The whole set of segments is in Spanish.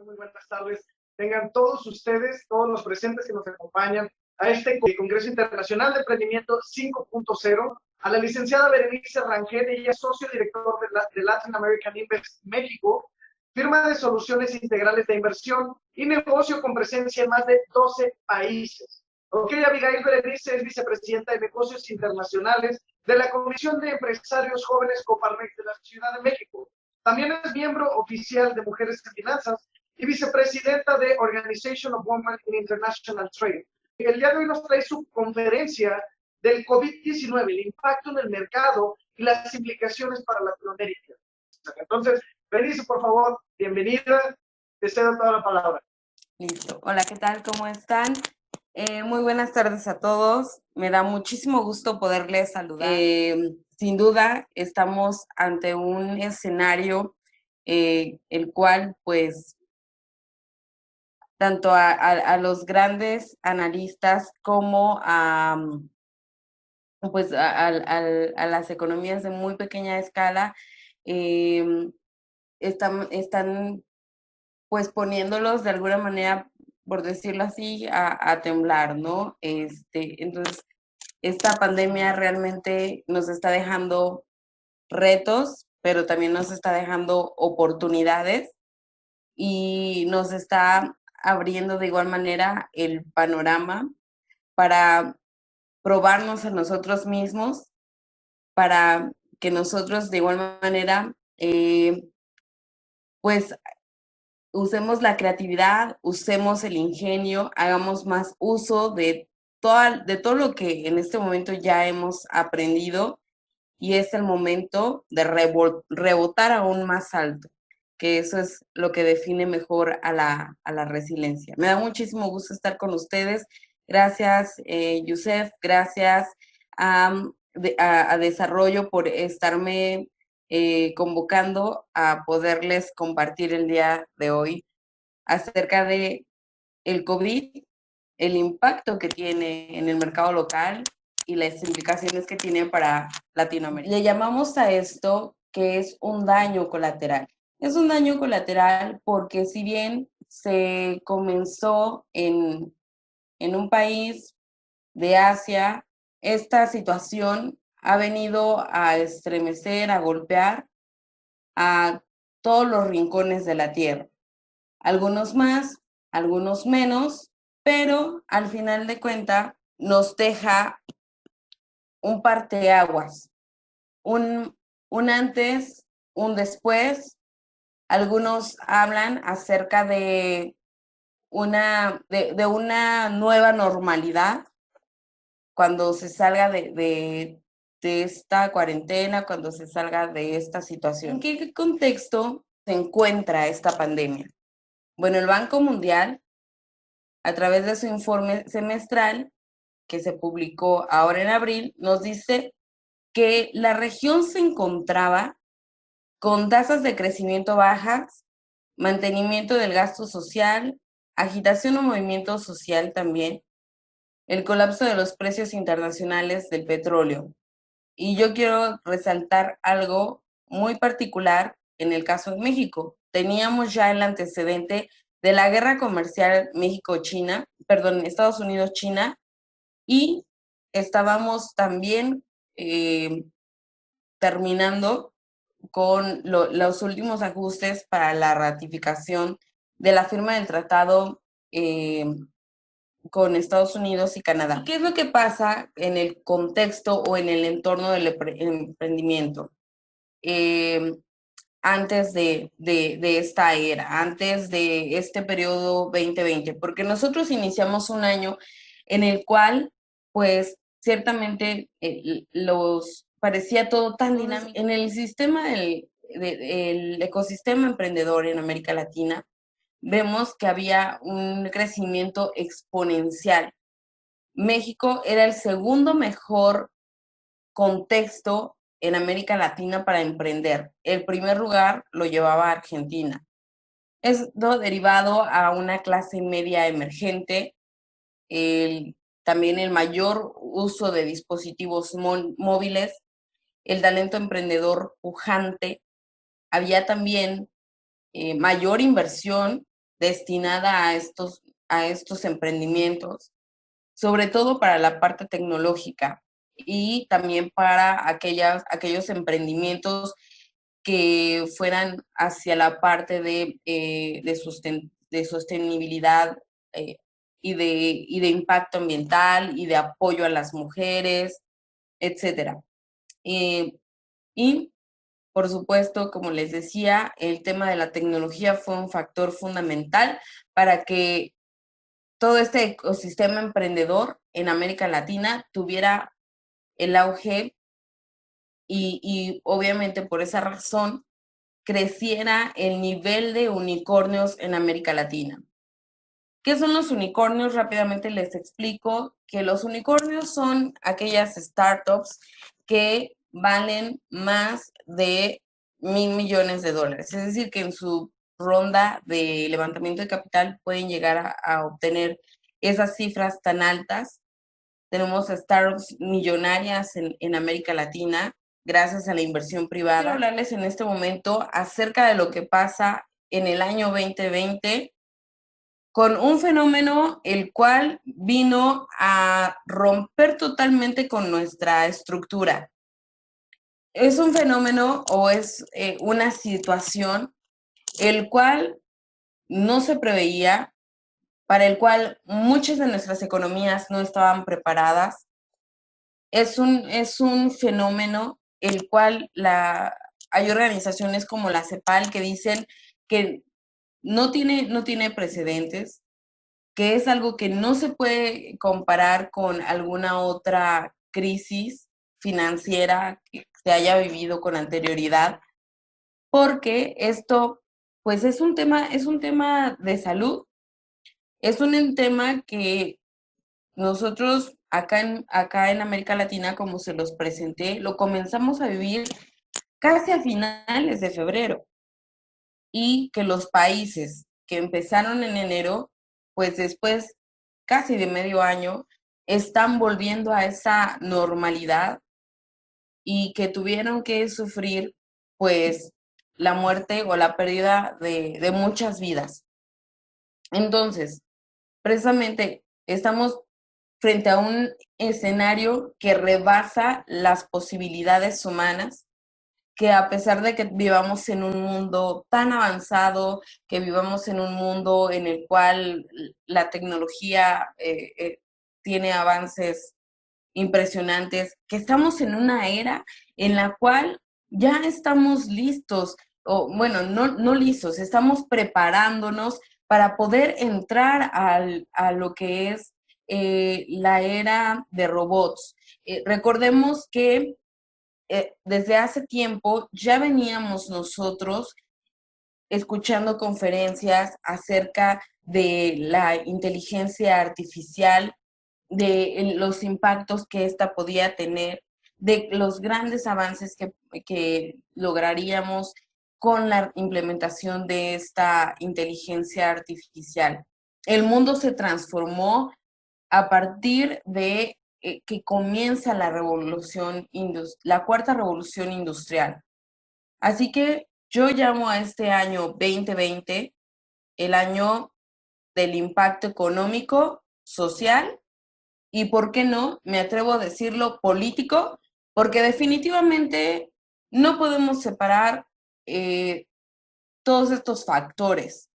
muy buenas tardes. Tengan todos ustedes, todos los presentes que nos acompañan a este Congreso Internacional de Emprendimiento 5.0, a la licenciada Berenice Rangel, ella es socio director de Latin American Invest México, firma de soluciones integrales de inversión y negocio con presencia en más de 12 países. Ok, Abigail Berenice es vicepresidenta de Negocios Internacionales de la Comisión de Empresarios Jóvenes Coparmex de la Ciudad de México. También es miembro oficial de Mujeres en Finanzas y vicepresidenta de Organization of Women in International Trade. El día de hoy nos trae su conferencia del COVID-19, el impacto en el mercado y las implicaciones para Latinoamérica. Entonces, Berenice, por favor, bienvenida. Te cedo toda la palabra. Listo. Hola, ¿qué tal? ¿Cómo están? Muy buenas tardes a todos. Me da muchísimo gusto poderles saludar. Sin duda, estamos ante un escenario el cual, pues, tanto a los grandes analistas como pues, a las economías de muy pequeña escala están pues poniéndolos de alguna manera, por decirlo así, a temblar, ¿no? Entonces, esta pandemia realmente nos está dejando retos, pero también nos está dejando oportunidades y nos está abriendo de igual manera el panorama para probarnos a nosotros mismos, para que nosotros de igual manera, pues, usemos la creatividad, usemos el ingenio, hagamos más uso de todo lo que en este momento ya hemos aprendido y es el momento de rebotar aún más alto, que eso es lo que define mejor a la resiliencia. Me da muchísimo gusto estar con ustedes. Gracias, Yusef, gracias a Desarrollo por estarme convocando a poderles compartir el día de hoy acerca de el COVID, el impacto que tiene en el mercado local y las implicaciones que tiene para Latinoamérica. Le llamamos a esto que es un daño colateral. Es un daño colateral porque si bien se comenzó en un país de Asia, esta situación ha venido a estremecer, a golpear a todos los rincones de la Tierra. Algunos más, algunos menos, pero al final de cuentas nos deja un parteaguas, un antes, un después. Algunos hablan acerca de una nueva normalidad cuando se salga de esta cuarentena, cuando se salga de esta situación. ¿En qué contexto se encuentra esta pandemia? Bueno, el Banco Mundial, a través de su informe semestral, que se publicó ahora en abril, nos dice que la región se encontraba con tasas de crecimiento bajas, mantenimiento del gasto social, agitación o movimiento social también, el colapso de los precios internacionales del petróleo. Y yo quiero resaltar algo muy particular en el caso de México. Teníamos ya el antecedente de la guerra comercial Estados Unidos-China, y estábamos también terminando con los últimos ajustes para la ratificación de la firma del tratado con Estados Unidos y Canadá. ¿Qué es lo que pasa en el contexto o en el entorno del emprendimiento? Antes de esta era, antes de este periodo 2020, porque nosotros iniciamos un año en el cual, pues, ciertamente parecía todo tan dinámico. En el sistema el ecosistema emprendedor en América Latina, vemos que había un crecimiento exponencial. México era el segundo mejor contexto en América Latina para emprender. El primer lugar lo llevaba Argentina. Esto derivado a una clase media emergente, también el mayor uso de dispositivos móviles, el talento emprendedor pujante. Había también mayor inversión destinada a estos emprendimientos, sobre todo para la parte tecnológica y también para aquellos emprendimientos que fueran hacia la parte de sostenibilidad eh, y de impacto ambiental y de apoyo a las mujeres, etcétera. Y, por supuesto, como les decía, el tema de la tecnología fue un factor fundamental para que todo este ecosistema emprendedor en América Latina tuviera el auge y obviamente por esa razón creciera el nivel de unicornios en América Latina. ¿Qué son los unicornios? Rápidamente les explico que los unicornios son aquellas startups que valen más de $1,000,000,000. Es decir, que en su ronda de levantamiento de capital pueden llegar a obtener esas cifras tan altas. Tenemos startups millonarias en América Latina gracias a la inversión privada. Quiero hablarles en este momento acerca de lo que pasa en el año 2020 con un fenómeno el cual vino a romper totalmente con nuestra estructura. Es un fenómeno o es una situación el cual no se preveía, para el cual muchas de nuestras economías no estaban preparadas. Es un fenómeno el cual hay organizaciones como la CEPAL que dicen que no tiene precedentes, que es algo que no se puede comparar con alguna otra crisis financiera que se haya vivido con anterioridad, porque esto, pues es un tema de salud, es un tema que nosotros acá en América Latina, como se los presenté, lo comenzamos a vivir casi a finales de febrero y que los países que empezaron en enero, pues después casi de medio año, están volviendo a esa normalidad y que tuvieron que sufrir pues la muerte o la pérdida de muchas vidas. Entonces, precisamente estamos frente a un escenario que rebasa las posibilidades humanas, que a pesar de que vivamos en un mundo tan avanzado, que vivamos en un mundo en el cual la tecnología tiene avances impresionantes, que estamos en una era en la cual ya estamos listos, o bueno, no listos, estamos preparándonos para poder entrar a lo que es la era de robots. Recordemos que desde hace tiempo ya veníamos nosotros escuchando conferencias acerca de la inteligencia artificial, de los impactos que ésta podía tener, de los grandes avances que lograríamos con la implementación de esta inteligencia artificial. El mundo se transformó a partir de que comienza la cuarta revolución industrial. Así que yo llamo a este año 2020 el año del impacto económico, social y, ¿por qué no? Me atrevo a decirlo político, porque definitivamente no podemos separar eh, todos estos factores.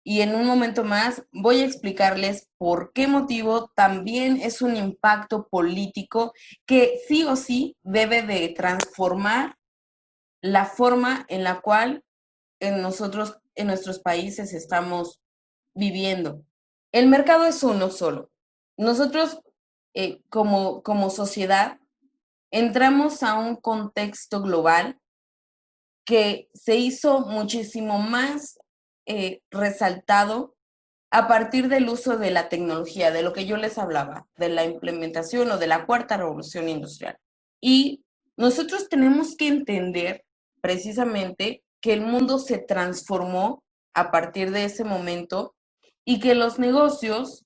Y en un momento más voy a explicarles por qué motivo también es un impacto político que sí o sí debe de transformar la forma en la cual en nuestros países estamos viviendo. El mercado es uno solo. Nosotros, como sociedad, entramos a un contexto global que se hizo muchísimo más resaltado a partir del uso de la tecnología, de lo que yo les hablaba, de la implementación o de la cuarta revolución industrial. Y nosotros tenemos que entender precisamente que el mundo se transformó a partir de ese momento y que los negocios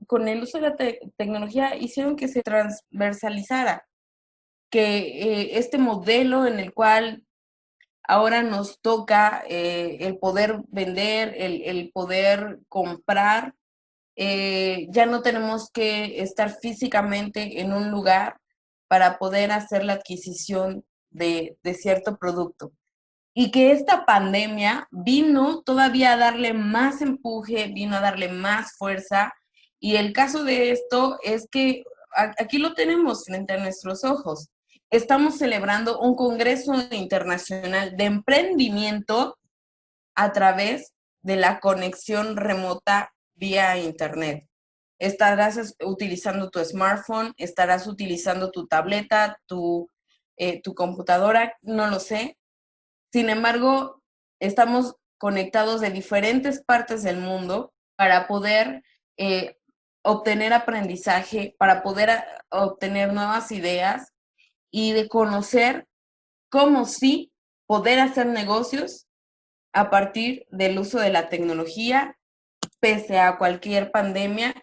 con el uso de la tecnología hicieron que se transversalizara, que este modelo en el cual ahora nos toca el poder vender, el poder comprar. Ya no tenemos que estar físicamente en un lugar para poder hacer la adquisición de cierto producto. Y que esta pandemia vino todavía a darle más empuje, vino a darle más fuerza. Y el caso de esto es que aquí lo tenemos frente a nuestros ojos. Estamos celebrando un Congreso Internacional de Emprendimiento a través de la conexión remota vía Internet. Estarás utilizando tu smartphone, estarás utilizando tu tableta, tu computadora, no lo sé. Sin embargo, estamos conectados de diferentes partes del mundo para poder obtener aprendizaje, para poder obtener nuevas ideas y de conocer cómo sí poder hacer negocios a partir del uso de la tecnología, pese a cualquier pandemia,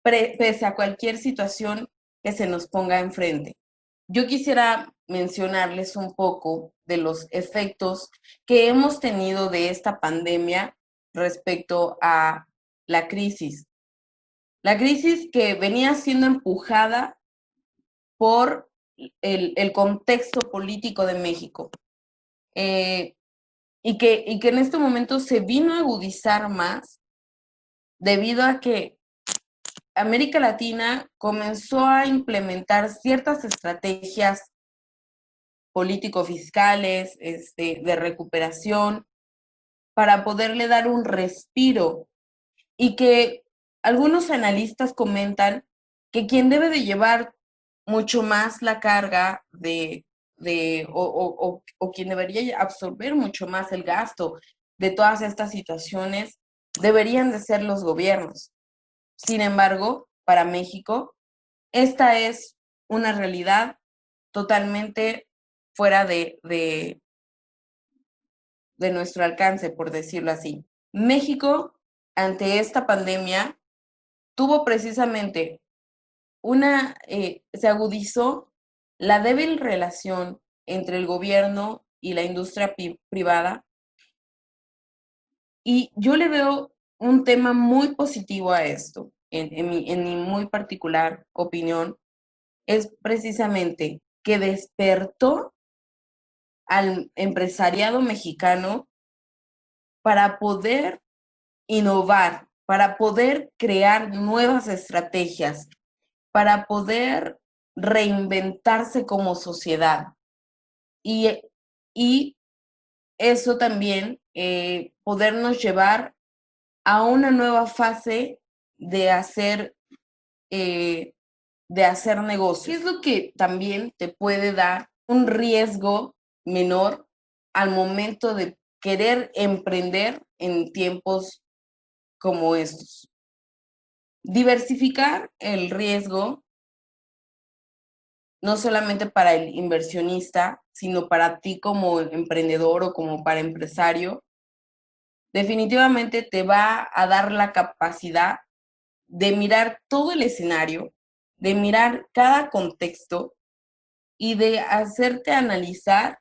pese a cualquier situación que se nos ponga enfrente. Yo quisiera mencionarles un poco de los efectos que hemos tenido de esta pandemia respecto a la crisis. La crisis que venía siendo empujada por el contexto político de México. Y que en este momento se vino a agudizar más debido a que América Latina comenzó a implementar ciertas estrategias político-fiscales, de recuperación, para poderle dar un respiro y que algunos analistas comentan que quien debe de llevar mucho más la carga o quien debería absorber mucho más el gasto de todas estas situaciones deberían de ser los gobiernos. Sin embargo, para México, esta es una realidad totalmente fuera de nuestro alcance, por decirlo así. México, ante esta pandemia, tuvo precisamente se agudizó la débil relación entre el gobierno y la industria privada, y yo le veo un tema muy positivo a esto, en mi muy particular opinión, es precisamente que despertó al empresariado mexicano para poder innovar, para poder crear nuevas estrategias, para poder reinventarse como sociedad. Y, y eso también podernos llevar a una nueva fase de hacer, eh, de hacer negocios. ¿Qué es lo que también te puede dar un riesgo menor al momento de querer emprender en tiempos como estos? Diversificar el riesgo, no solamente para el inversionista, sino para ti como emprendedor o como para empresario, definitivamente te va a dar la capacidad de mirar todo el escenario, de mirar cada contexto y de hacerte analizar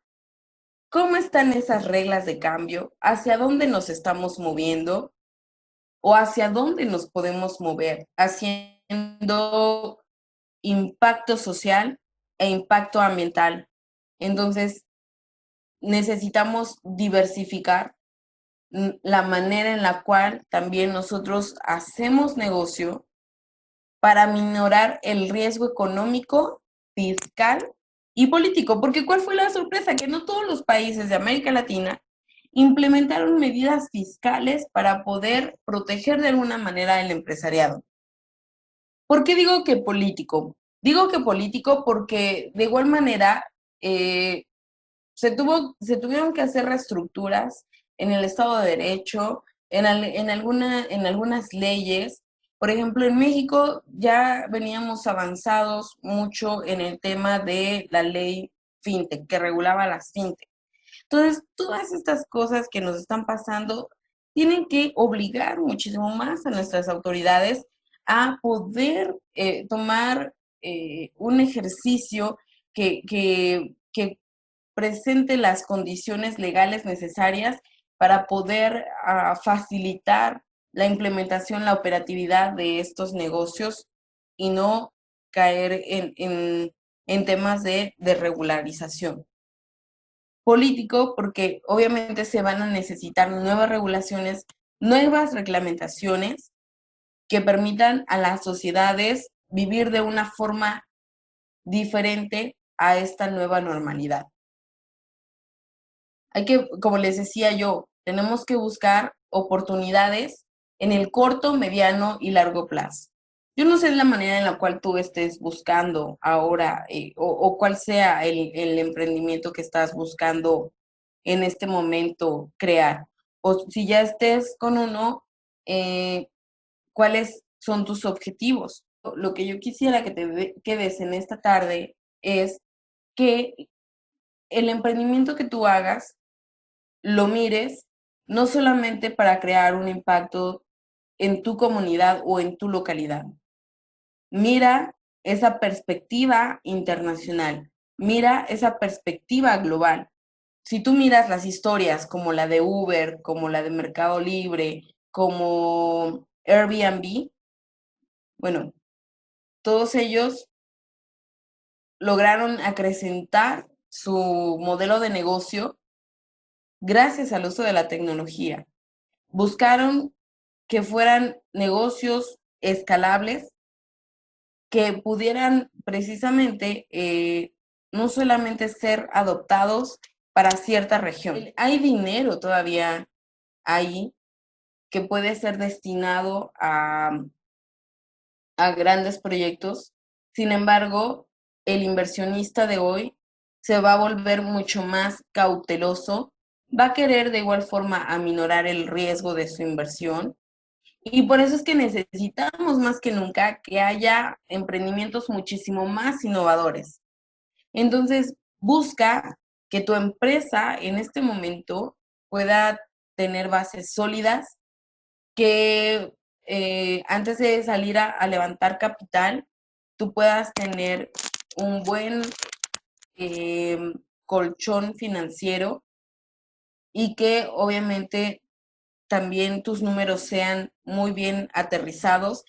cómo están esas reglas de cambio, hacia dónde nos estamos moviendo o hacia dónde nos podemos mover, haciendo impacto social e impacto ambiental. Entonces, necesitamos diversificar la manera en la cual también nosotros hacemos negocio para minorar el riesgo económico, fiscal y político. Porque ¿cuál fue la sorpresa? Que no todos los países de América Latina implementaron medidas fiscales para poder proteger de alguna manera el empresariado. ¿Por qué digo que político? Digo que político porque de igual manera se tuvieron que hacer reestructuras en el Estado de Derecho, en algunas leyes. Por ejemplo, en México ya veníamos avanzados mucho en el tema de la ley FinTech, que regulaba las FinTech. Entonces, todas estas cosas que nos están pasando tienen que obligar muchísimo más a nuestras autoridades a poder tomar un ejercicio que presente las condiciones legales necesarias para poder facilitar la implementación, la operatividad de estos negocios y no caer en temas de regularización. Político, porque obviamente se van a necesitar nuevas regulaciones, nuevas reglamentaciones que permitan a las sociedades vivir de una forma diferente a esta nueva normalidad. Hay que, como les decía yo, tenemos que buscar oportunidades en el corto, mediano y largo plazo. Yo no sé la manera en la cual tú estés buscando ahora o cuál sea el emprendimiento que estás buscando en este momento crear. O si ya estés con uno, ¿cuáles son tus objetivos? Lo que yo quisiera que te quedes en esta tarde es que el emprendimiento que tú hagas lo mires no solamente para crear un impacto en tu comunidad o en tu localidad. Mira esa perspectiva internacional, mira esa perspectiva global. Si tú miras las historias como la de Uber, como la de Mercado Libre, como Airbnb, bueno, todos ellos lograron acrecentar su modelo de negocio gracias al uso de la tecnología. Buscaron que fueran negocios escalables que pudieran precisamente no solamente ser adoptados para cierta región. Hay dinero todavía ahí que puede ser destinado a grandes proyectos. Sin embargo, el inversionista de hoy se va a volver mucho más cauteloso, va a querer de igual forma aminorar el riesgo de su inversión. Y por eso es que necesitamos más que nunca que haya emprendimientos muchísimo más innovadores. Entonces, busca que tu empresa en este momento pueda tener bases sólidas, que antes de salir a levantar capital, tú puedas tener un buen colchón financiero y que obviamente también tus números sean muy bien aterrizados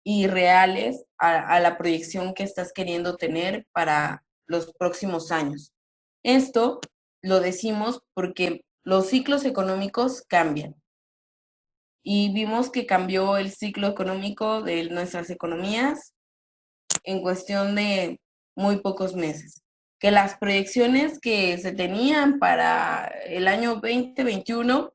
y reales a la proyección que estás queriendo tener para los próximos años. Esto lo decimos porque los ciclos económicos cambian y vimos que cambió el ciclo económico de nuestras economías en cuestión de muy pocos meses. Que las proyecciones que se tenían para el año 2021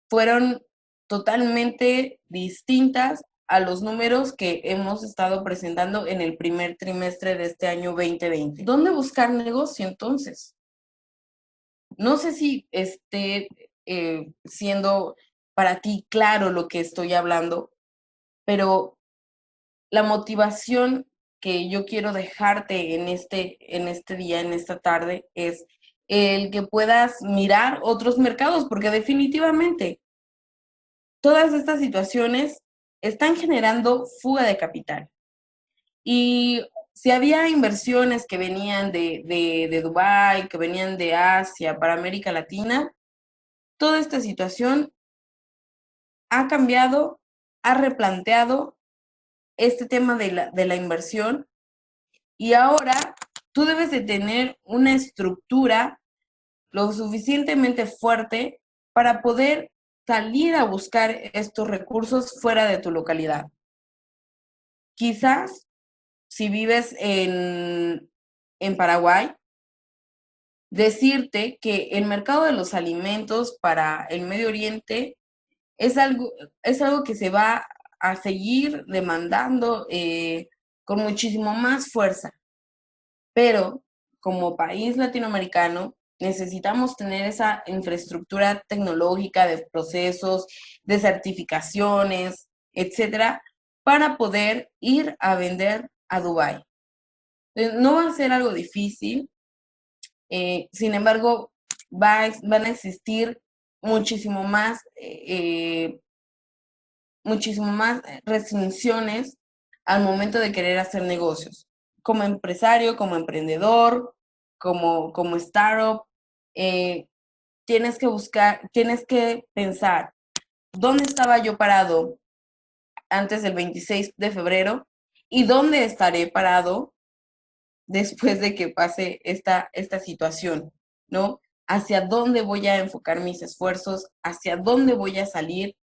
fueron totalmente distintas a los números que hemos estado presentando en el primer trimestre de este año 2020. ¿Dónde buscar negocio entonces? No sé si esté siendo para ti claro lo que estoy hablando, pero la motivación que yo quiero dejarte en este día, en esta tarde, es el que puedas mirar otros mercados, porque definitivamente todas estas situaciones están generando fuga de capital. Y si había inversiones que venían de Dubái, que venían de Asia para América Latina, toda esta situación ha cambiado, ha replanteado este tema de la inversión y ahora tú debes de tener una estructura lo suficientemente fuerte para poder salir a buscar estos recursos fuera de tu localidad. Quizás si vives en Paraguay, decirte que el mercado de los alimentos para el Medio Oriente es algo que se va a seguir demandando con muchísimo más fuerza. Pero como país latinoamericano necesitamos tener esa infraestructura tecnológica de procesos, de certificaciones, etcétera, para poder ir a vender a Dubái. No va a ser algo difícil, sin embargo, van a existir muchísimo más restricciones al momento de querer hacer negocios. Como empresario, como emprendedor, como startup, tienes que pensar, ¿dónde estaba yo parado antes del 26 de febrero y dónde estaré parado después de que pase esta situación, ¿no? Hacia dónde voy a enfocar mis esfuerzos, hacia dónde voy a salir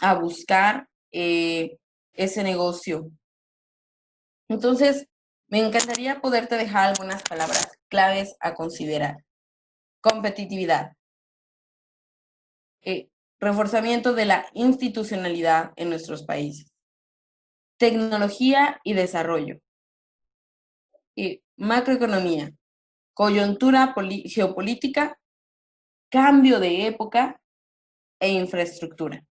a buscar ese negocio. Entonces, me encantaría poderte dejar algunas palabras claves a considerar. Competitividad. Reforzamiento de la institucionalidad en nuestros países. Tecnología y desarrollo. Macroeconomía. Coyuntura geopolítica, cambio de época e infraestructura.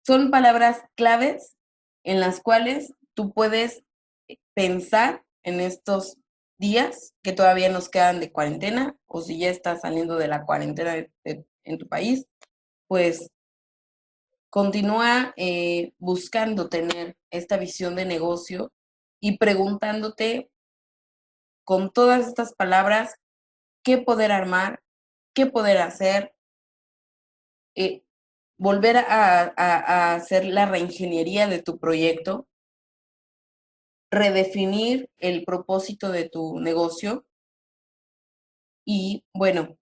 Son palabras claves en las cuales tú puedes pensar en estos días que todavía nos quedan de cuarentena, o si ya estás saliendo de la cuarentena en tu país, pues continúa buscando tener esta visión de negocio y preguntándote con todas estas palabras qué poder armar, qué poder hacer, volver a hacer la reingeniería de tu proyecto, redefinir el propósito de tu negocio y, bueno,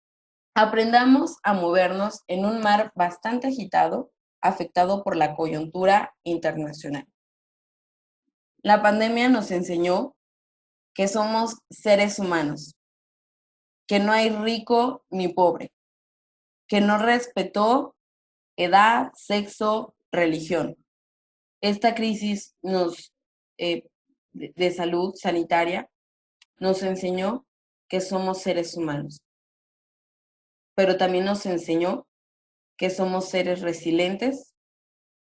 aprendamos a movernos en un mar bastante agitado, afectado por la coyuntura internacional. La pandemia nos enseñó que somos seres humanos, que no hay rico ni pobre, que no respetó edad, sexo, religión. Esta crisis de salud sanitaria nos enseñó que somos seres humanos, pero también nos enseñó que somos seres resilientes,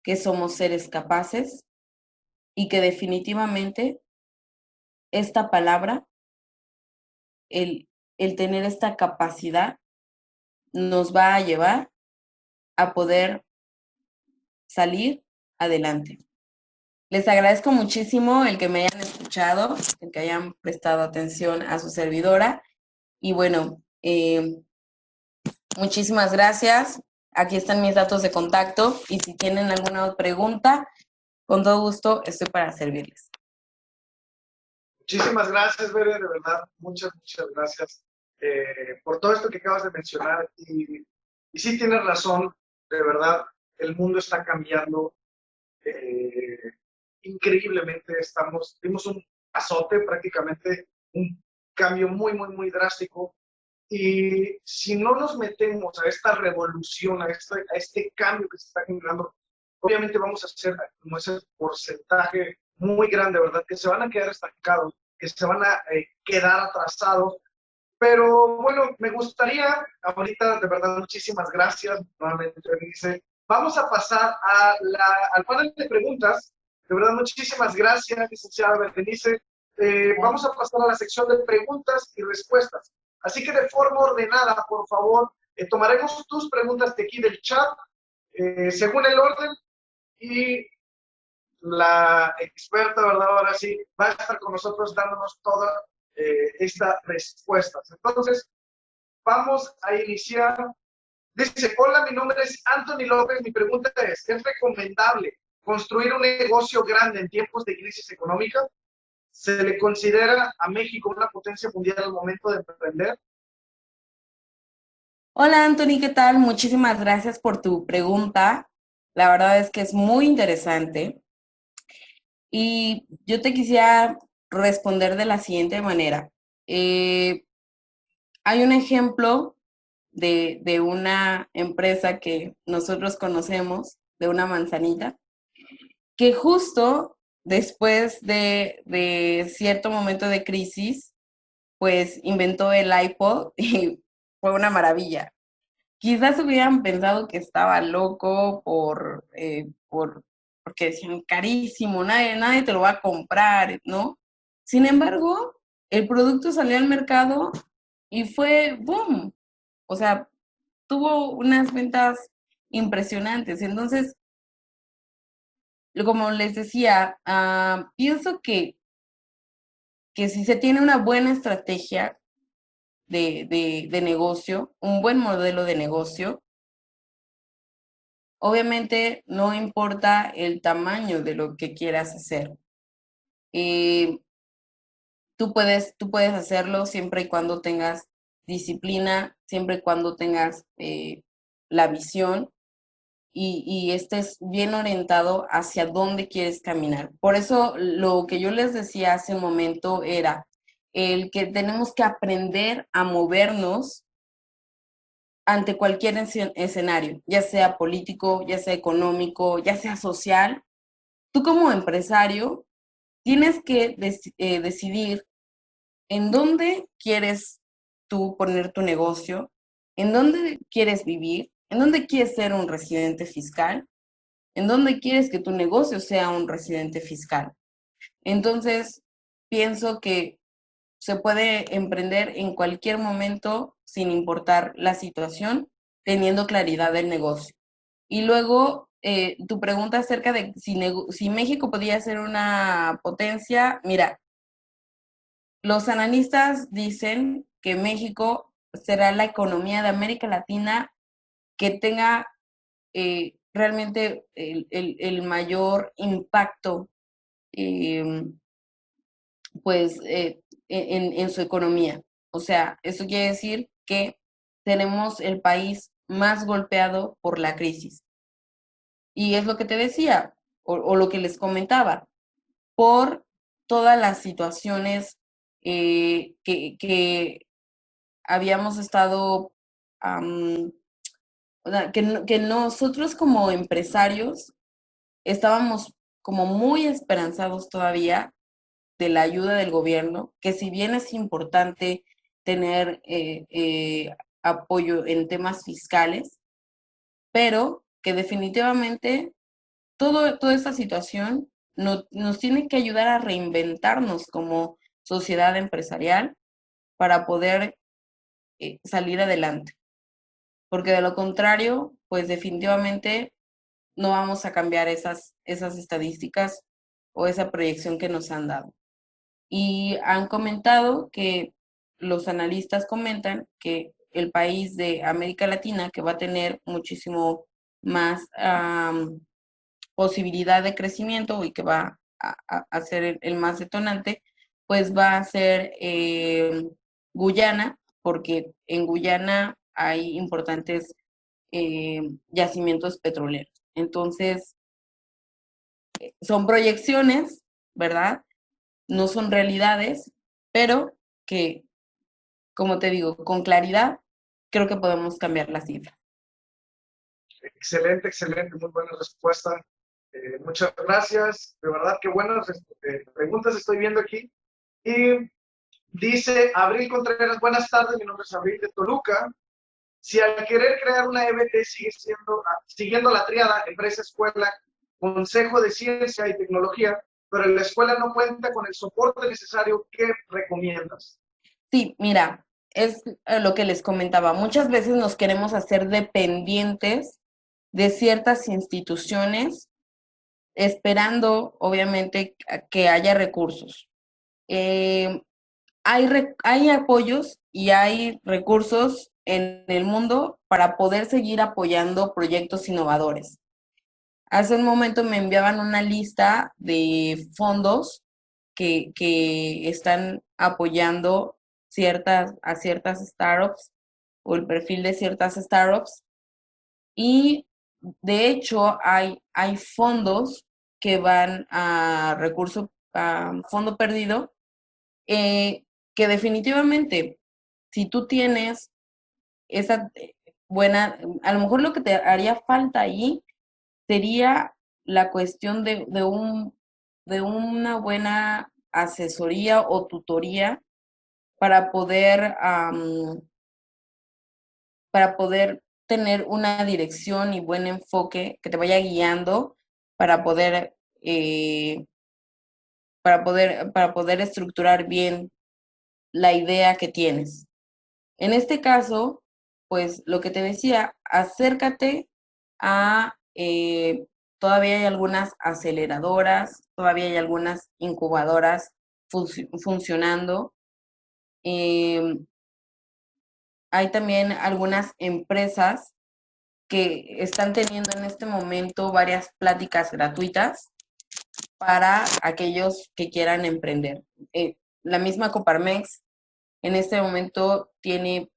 que somos seres capaces y que definitivamente esta palabra, el tener esta capacidad, nos va a llevar a poder salir adelante. Les agradezco muchísimo el que me hayan escuchado, el que hayan prestado atención a su servidora. Y bueno, muchísimas gracias. Aquí están mis datos de contacto y si tienen alguna pregunta, con todo gusto estoy para servirles. Muchísimas gracias, Bere, de verdad, muchas gracias por todo esto que acabas de mencionar. Y sí tienes razón, de verdad, el mundo está cambiando increíblemente. Dimos un azote prácticamente, un cambio muy drástico. Y si no nos metemos a esta revolución, a este cambio que se está generando, obviamente vamos a hacer como ese porcentaje muy grande, ¿verdad? Que se van a quedar estancados, que se van a quedar atrasados. Pero bueno, me gustaría, ahorita de verdad, muchísimas gracias nuevamente, Berenice. Vamos a pasar al panel de preguntas. De verdad, muchísimas gracias, licenciada Berenice. Vamos a pasar a la sección de preguntas y respuestas. Así que de forma ordenada, por favor, tomaremos tus preguntas de aquí del chat, según el orden, y la experta, ¿verdad? Ahora sí, va a estar con nosotros dándonos todas estas respuestas. Entonces, vamos a iniciar. Dice, hola, mi nombre es Anthony López. Mi pregunta ¿es recomendable construir un negocio grande en tiempos de crisis económica? ¿Se le considera a México una potencia mundial al momento de emprender? Hola, Anthony, ¿qué tal? Muchísimas gracias por tu pregunta. La verdad es que es muy interesante. Y yo te quisiera responder de la siguiente manera. Hay un ejemplo de una empresa que nosotros conocemos, de una manzanita, que justo después de cierto momento de crisis, pues inventó el iPod y fue una maravilla. Quizás hubieran pensado que estaba loco porque decían carísimo, nadie te lo va a comprar, ¿no? Sin embargo, el producto salió al mercado y fue boom. O sea, tuvo unas ventas impresionantes. Entonces, como les decía, pienso que si se tiene una buena estrategia, de negocio, un buen modelo de negocio. Obviamente no importa el tamaño de lo que quieras hacer. Eh, tú puedes hacerlo siempre y cuando tengas disciplina, siempre y cuando tengas la visión y estés bien orientado hacia dónde quieres caminar. Por eso lo que yo les decía hace un momento era el que tenemos que aprender a movernos ante cualquier escenario, ya sea político, ya sea económico, ya sea social. Tú como empresario tienes que decidir en dónde quieres tú poner tu negocio, en dónde quieres vivir, en dónde quieres ser un residente fiscal, en dónde quieres que tu negocio sea un residente fiscal. Entonces, pienso que se puede emprender en cualquier momento sin importar la situación, teniendo claridad del negocio. Y luego, tu pregunta acerca de si México podía ser una potencia, mira, los analistas dicen que México será la economía de América Latina que tenga realmente el mayor impacto eh, pues en su economía. O sea, eso quiere decir que tenemos el país más golpeado por la crisis. Y es lo que te decía, o lo que les comentaba, por todas las situaciones que habíamos estado, o sea, que nosotros como empresarios estábamos como muy esperanzados todavía de la ayuda del gobierno, que si bien es importante tener apoyo en temas fiscales, pero que definitivamente toda esta situación nos tiene que ayudar a reinventarnos como sociedad empresarial para poder salir adelante. Porque de lo contrario, pues definitivamente no vamos a cambiar esas estadísticas o esa proyección que nos han dado. Y han comentado que los analistas comentan que el país de América Latina, que va a tener muchísimo más posibilidad de crecimiento y que va a ser el más detonante, pues va a ser Guyana, porque en Guyana hay importantes yacimientos petroleros. Entonces, son proyecciones, ¿verdad? No son realidades, pero que, como te digo, con claridad, creo que podemos cambiar la cifra. Excelente, excelente, muy buena respuesta. Muchas gracias. De verdad, qué buenas preguntas estoy viendo aquí. Y dice Abril Contreras, buenas tardes, mi nombre es Abril de Toluca. Si al querer crear una EBT sigue siguiendo la triada empresa, escuela, consejo de ciencia y tecnología, pero la escuela no cuenta con el soporte necesario, ¿qué recomiendas? Sí, mira, es lo que les comentaba. Muchas veces nos queremos hacer dependientes de ciertas instituciones, esperando, obviamente, que haya recursos. Eh, hay apoyos y hay recursos en el mundo para poder seguir apoyando proyectos innovadores. Hace un momento me enviaban una lista de fondos que están apoyando a ciertas startups o el perfil de ciertas startups. Y de hecho hay fondos que van a fondo perdido, que definitivamente, si tú tienes esa buena, a lo mejor lo que te haría falta ahí sería la cuestión de una buena asesoría o tutoría para para poder tener una dirección y buen enfoque que te vaya guiando para poder, eh, para poder estructurar bien la idea que tienes. En este caso, pues lo que te decía, acércate a, todavía hay algunas aceleradoras, todavía hay algunas incubadoras funcionando. hay también algunas empresas que están teniendo en este momento varias pláticas gratuitas para aquellos que quieran emprender. La misma Coparmex en este momento tiene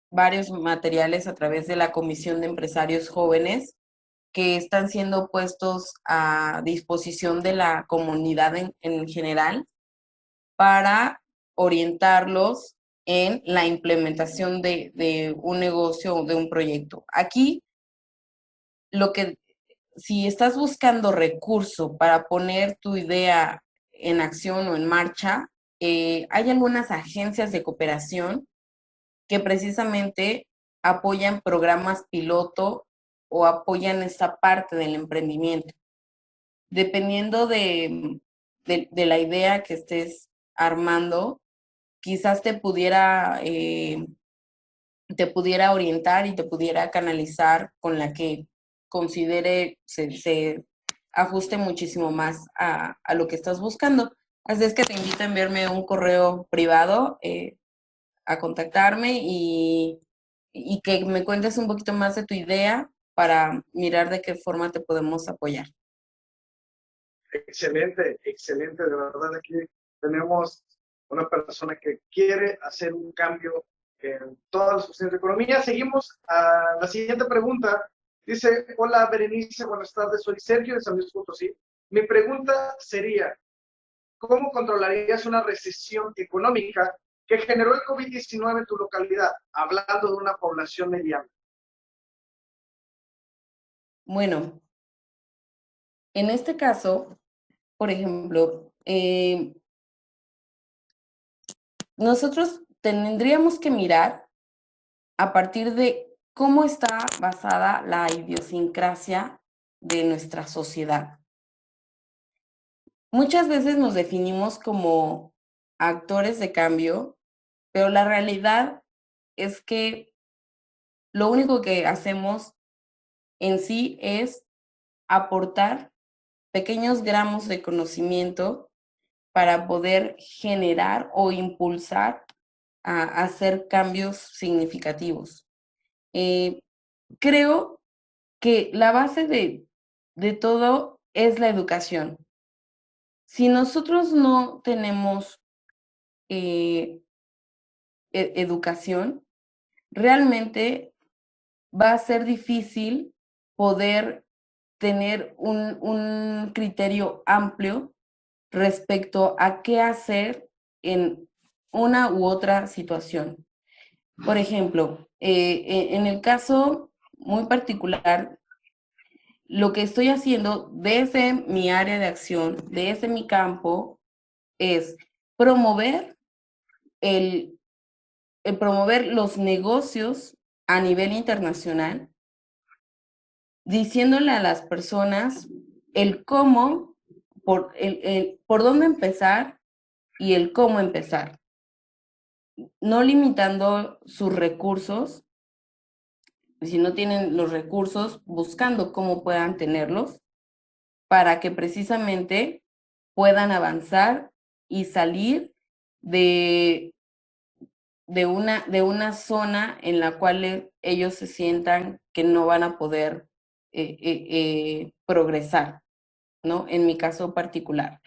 varios materiales a través de la Comisión de Empresarios Jóvenes que están siendo puestos a disposición de la comunidad en general para orientarlos en la implementación de un negocio o de un proyecto. Aquí, si estás buscando recurso para poner tu idea en acción o en marcha, hay algunas agencias de cooperación que precisamente apoyan programas piloto o apoyan esta parte del emprendimiento. Dependiendo de la idea que estés armando, quizás te pudiera orientar y te pudiera canalizar con la que considere se ajuste muchísimo más a lo que estás buscando. Así es que te invito a enviarme un correo privado, a contactarme y que me cuentes un poquito más de tu idea para mirar de qué forma te podemos apoyar. Excelente, excelente, de verdad aquí tenemos una persona que quiere hacer un cambio en todas las cuestiones de economía. Seguimos a la siguiente pregunta. Dice, hola Berenice, buenas tardes, soy Sergio de San Luis Potosí. Mi pregunta sería, ¿cómo controlarías una recesión económica que generó el COVID-19 en tu localidad, hablando de una población mediana? Bueno, en este caso, por ejemplo, nosotros tendríamos que mirar a partir de cómo está basada la idiosincrasia de nuestra sociedad. Muchas veces nos definimos como actores de cambio, pero la realidad es que lo único que hacemos en sí es aportar pequeños gramos de conocimiento para poder generar o impulsar a hacer cambios significativos. Creo que la base de todo es la educación. Si nosotros no tenemos educación, realmente va a ser difícil poder tener un criterio amplio respecto a qué hacer en una u otra situación. Por ejemplo, en el caso muy particular, lo que estoy haciendo desde mi área de acción, desde mi campo, es promover promover los negocios a nivel internacional, diciéndole a las personas el cómo, por dónde empezar y el cómo empezar, no limitando sus recursos, si no tienen los recursos, buscando cómo puedan tenerlos, para que precisamente puedan avanzar y salir de una zona en la cual ellos se sientan que no van a poder progresar, ¿no? En mi caso particular.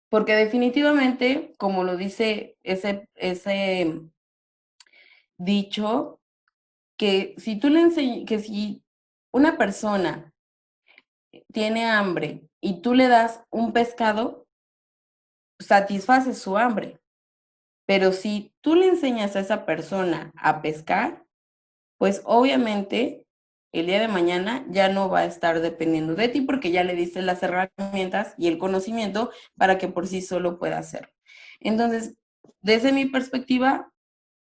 Porque definitivamente, como lo dice ese dicho, que si tú le que si una persona tiene hambre y tú le das un pescado, satisface su hambre. Pero si tú le enseñas a esa persona a pescar, pues obviamente el día de mañana ya no va a estar dependiendo de ti porque ya le diste las herramientas y el conocimiento para que por sí solo pueda hacerlo. Entonces, desde mi perspectiva,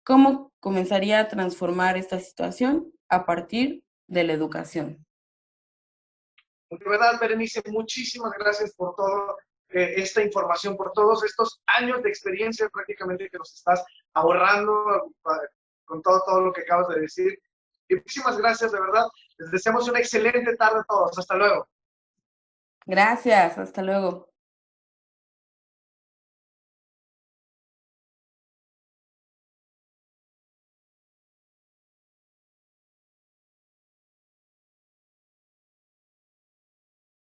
¿cómo comenzaría a transformar esta situación? A partir de la educación. De verdad, Berenice, muchísimas gracias por todo esta información, por todos estos años de experiencia prácticamente que nos estás ahorrando con todo lo que acabas de decir. Y muchísimas gracias, de verdad. Les deseamos una excelente tarde a todos. Hasta luego. Gracias, hasta luego.